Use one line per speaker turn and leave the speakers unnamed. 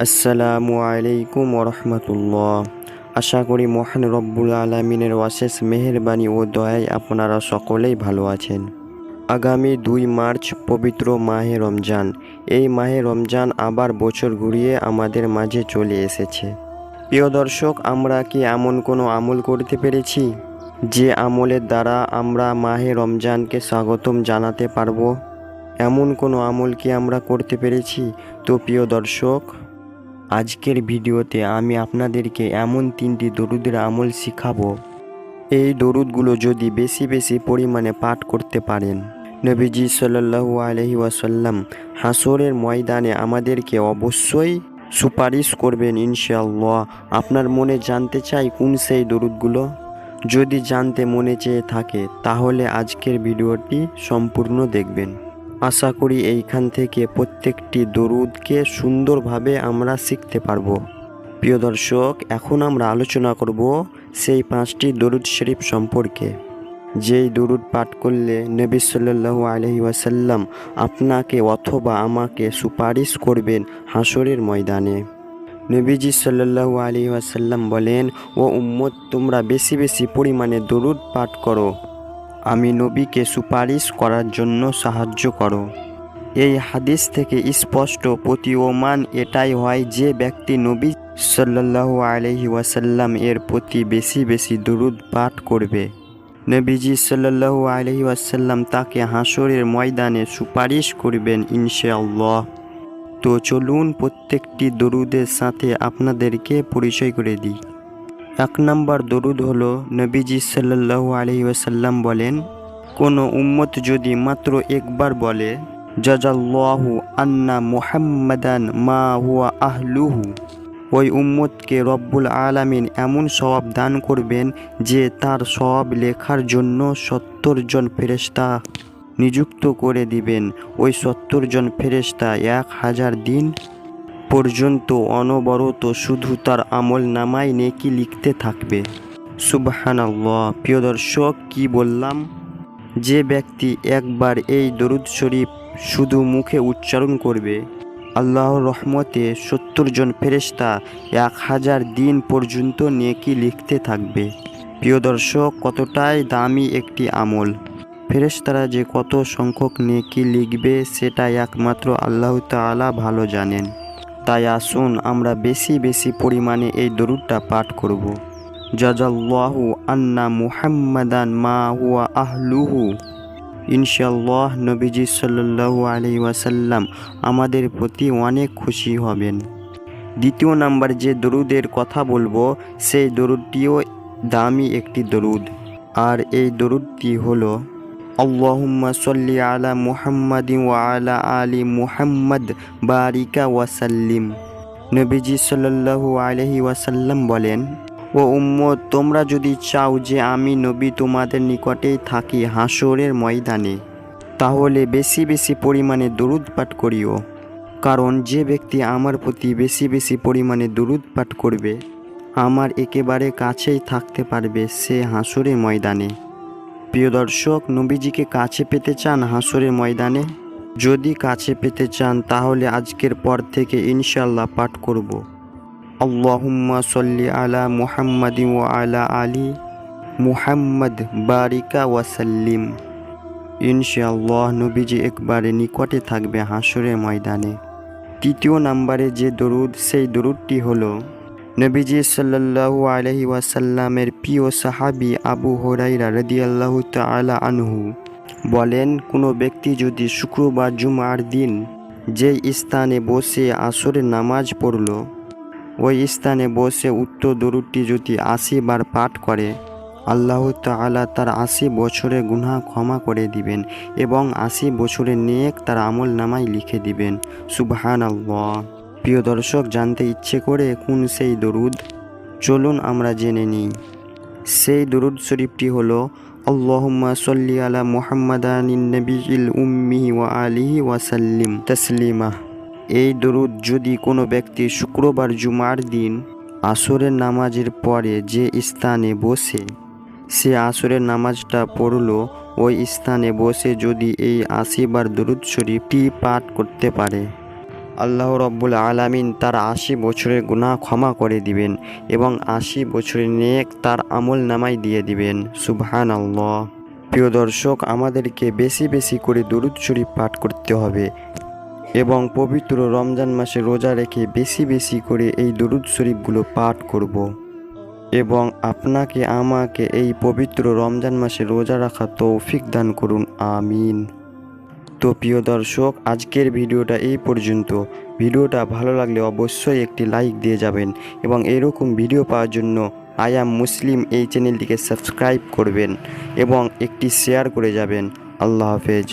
আসসালামু আলাইকুম ওরহমতুল্লাহ। আশা করি মহান রব্বুল আলমিনের অশেষ মেহেরবানি ও দয়ায় আপনারা সকলেই ভালো আছেন। আগামী 2 মার্চ পবিত্র মাহে রমজান। এই মাহে রমজান আবার বছর ঘুরিয়ে আমাদের মাঝে চলে এসেছে। প্রিয় দর্শক, আমরা কি এমন কোনো আমল করতে পেরেছি যে আমলের দ্বারা আমরা মাহে রমজানকে স্বাগতম জানাতে পারবো? এমন কোনো আমল কি আমরা করতে পেরেছি? তো প্রিয় দর্শক, আজকের ভিডিওতে আমি আপনাদেরকে এমন 3টি দরুদের আমল শিখাবো। এই দরুদগুলো যদি বেশি বেশি পরিমাণে পাঠ করতে পারেন, নবীজি সাল্লাল্লাহু আলাইহি ওয়াসাল্লাম হাসরের ময়দানে আমাদেরকে অবশ্যই সুপারিশ করবেন ইনশাআল্লাহ। আপনার মনে জানতে চাই কোন সেই দরুদগুলো? যদি জানতে মনে চেয়ে থাকে তাহলে আজকের ভিডিওটি সম্পূর্ণ দেখবেন। আশা করি এইখান থেকে প্রত্যেকটি দরুদকে সুন্দরভাবে আমরা শিখতে পারবো। প্রিয় দর্শক, এখন আমরা আলোচনা করব সেই 5টি দরুদ শরীফ সম্পর্কে, যেই দরুদ পাঠ করলে নবী সাল্লাল্লাহু আলাইহি ওয়াসাল্লাম আপনাকে অথবা আমাকে সুপারিশ করবেন হাসরের ময়দানে। নবীজি সাল্লাল্লাহু আলাইহি ওয়াসাল্লাম বলেন, ও উম্মত, তোমরা বেশি বেশি পরিমাণে দরুদ পাঠ করো, আমি নবীকে সুপারিশ করার জন্য সাহায্য করো। এই হাদিস থেকে স্পষ্ট প্রতীয়মান এটাই হয় যে ব্যক্তি নবী সাল্লাল্লাহু আলাইহি ওয়াসাল্লাম এর প্রতি বেশি বেশি দরুদ পাঠ করবে, নবীজি সাল্লাল্লাহু আলাইহি ওয়াসাল্লাম তাকে হাসরের ময়দানে সুপারিশ করবেন ইনশাআল্লাহ। তো চলুন প্রত্যেকটি দরুদের সাথে আপনাদেরকে পরিচয় করে দিই। 1 নম্বর দরুদ হলো, নবীজি সাল্লাল্লাহু আলাইহি ওয়াসাল্লাম বলেন, কোনো উম্মত যদি মাত্র একবার বলে, জাজাল্লাহু আন্না মুহাম্মাদান মা হুয়া আহলুহু, ওই উম্মতকে রব্বুল আলামিন এমন সওয়াব দান করবেন যে তার সওয়াব লেখার জন্য 70 জন ফেরেশতা নিযুক্ত করে দিবেন। ওই 70 জন ফেরেশতা 1000 দিন পর্যন্ত অনবরত শুধু তার আমল নামায় নেকি লিখতে থাকবে। সুবহানাল্লাহ। প্রিয় দর্শক, কি বললাম? যে ব্যক্তি একবার এই দরুদ শরীফ শুধু মুখে উচ্চারণ করবে, আল্লাহর রহমতে 70 জন ফেরেশতা 1000 দিন পর্যন্ত নেকি লিখতে থাকবে। প্রিয় দর্শক, কতটাই দামি একটি আমল! ফেরেশতারা যে কত সংখ্যক নেকি লিখবে সেটা একমাত্র আল্লাহ তাআলা ভালো জানেন। তাই আসুন আমরা বেশি বেশি পরিমাণে এই দরুদটা পাঠ করব। জাজাল্লাহু আন্না মুহাম্মাদান মা হুয়া আহলুহু। ইনশাআল্লাহ নবীজি সাল্লাল্লাহু আলাইহি ওয়াসাল্লাম আমাদের প্রতি অনেক খুশি হবেন। 2 নাম্বার যে দরুদের কথা বলবো সেই দরুদটিও দামি একটি দরুদ, আর এই দরুদটি হলো, আল্লাহুম্মা সাল্লি আলা মুহাম্মাদিন ওয়া আলা আলি মুহাম্মাদ বারিকা ওয়াসাল্লিম। নবীজি সাল্লাল্লাহু আলাইহি ওয়াসাল্লাম বলেন, ও উম্মত, তোমরা যদি চাও যে আমি নবী তোমাদের নিকটেই থাকি হাসরের ময়দানে, তাহলে বেশি বেশি পরিমাণে দরুদ পাঠ করিও। কারণ যে ব্যক্তি আমার প্রতি বেশি বেশি পরিমাণে দরুদ পাঠ করবে, আমার একেবারে কাছেই থাকতে পারবে সে হাসরের ময়দানে। প্রিয় দর্শক, নবীজিকে কাছে পেতে চান হাসরের ময়দানে? যদি কাছে পেতে চান তাহলে আজকের পর থেকে ইনশাআল্লাহ পাঠ করব, আল্লাহুম্মা সাল্লি আলা মুহাম্মাদিন ওয়া আলা আলি মুহাম্মাদ বারিকা ওয়াসাল্লিম। ইনশাআল্লাহ নবীজি একবারে নিকটে থাকবে হাসরের ময়দানে। 3 নম্বরে যে দরুদ সেই দরুদটি হলো, নবীজি সাল্লাল্লাহু আলাইহি ওয়াসাল্লামের প্রিয় সাহাবী আবু হুরায়রা রাদিয়াল্লাহু তাআলা আনহু বলেন, কোনো ব্যক্তি যদি শুক্রবার জুমার দিন যেই স্থানে বসে আসরের নামাজ পড়ল, ওই স্থানে বসে উক্ত দরুদটি যদি 80 বার পাঠ করে, আল্লাহ তাআলা তার 80 বছরের গুনাহ ক্ষমা করে দিবেন এবং 80 বছরের নেক তার আমল নামায় লিখে দিবেন। সুবহানাল্লাহ। প্রিয় দর্শক, জানতে ইচ্ছে করে কোন সেই দরুদ? চলুন আমরা জেনে নিই। সেই দরুদ শরীফটি হলো, আল্লাহুম্মা সাল্লি আলা মুহাম্মাদানিন নবিয়্যিল উম্মি ওয়া আলিহি ওয়াসাল্লিম তাসলিমা। এই দরুদ যদি কোনো ব্যক্তি শুক্রবার জুমার দিন আসরের নামাজের পরে যে স্থানে বসে সে আসরের নামাজটা পড়ল, ওই স্থানে বসে যদি এই 80 বার দরুদ শরীফটি পাঠ করতে পারে, আল্লাহ রব্বুল আলামিন তার ৮০ বছরের গুনাহ ক্ষমা করে দিবেন এবং ৮০ বছরের নেক তার আমল নামায় দিয়ে দিবেন। সুবহানাল্লাহ। প্রিয় দর্শক, আমাদেরকে বেশি বেশি করে দরুদ শরীফ পাঠ করতে হবে এবং পবিত্র রমজান মাসে রোজা রেখে বেশি বেশি করে এই দরুদ শরীফগুলো পাঠ করব এবং আপনাকে আমাকে এই পবিত্র রমজান মাসে রোজা রাখা তৌফিক দান করুন, আমিন। তো প্রিয় দর্শক, আজকের ভিডিওটা এই পর্যন্ত। ভিডিওটা ভালো লাগলে অবশ্যই একটি লাইক দিয়ে যাবেন এবং এরকম ভিডিও পাওয়ার জন্য আই অ্যাম মুসলিম এই চ্যানেলটিকে সাবস্ক্রাইব করবেন এবং একটি শেয়ার করে যাবেন। আল্লাহ হাফেজ।